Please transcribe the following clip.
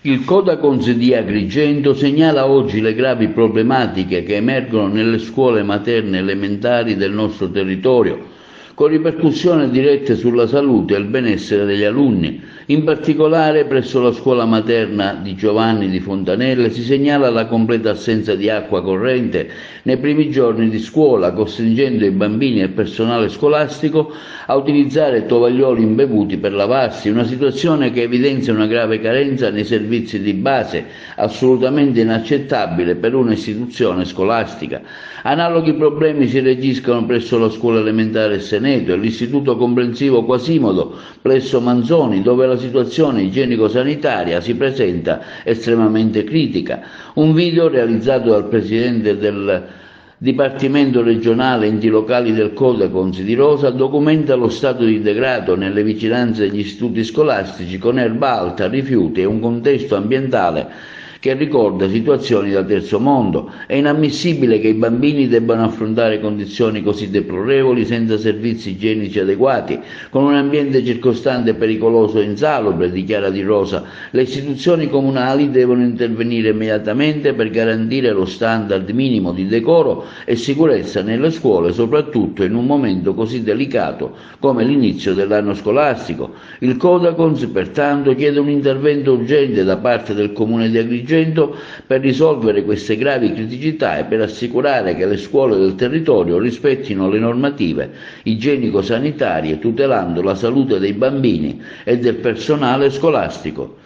Il Codacons di Agrigento segnala oggi le gravi problematiche che emergono nelle scuole materne elementari del nostro territorio, con ripercussioni dirette sulla salute e il benessere degli alunni. In particolare presso la scuola materna di Giovanni di Fontanelle si segnala la completa assenza di acqua corrente nei primi giorni di scuola, costringendo i bambini e il personale scolastico a utilizzare tovaglioli imbevuti per lavarsi, una situazione che evidenzia una grave carenza nei servizi di base, assolutamente inaccettabile per un'istituzione scolastica. Analoghi problemi si registrano presso la scuola elementare Seneto e l'istituto comprensivo Quasimodo presso Manzoni, dove la situazione igienico-sanitaria si presenta estremamente critica. Un video realizzato dal presidente del Dipartimento regionale enti locali del Codacons di Rosa documenta lo stato di degrado nelle vicinanze degli istituti scolastici, con erba alta, rifiuti e un contesto ambientale che ricorda situazioni da terzo mondo. È inammissibile che i bambini debbano affrontare condizioni così deplorevoli senza servizi igienici adeguati, con un ambiente circostante pericoloso e insalubre, dichiara Di Rosa. Le istituzioni comunali devono intervenire immediatamente per garantire lo standard minimo di decoro e sicurezza nelle scuole, soprattutto in un momento così delicato come l'inizio dell'anno scolastico. Il Codacons, pertanto, chiede un intervento urgente da parte del Comune di Agrigento per risolvere queste gravi criticità e per assicurare che le scuole del territorio rispettino le normative igienico-sanitarie, tutelando la salute dei bambini e del personale scolastico.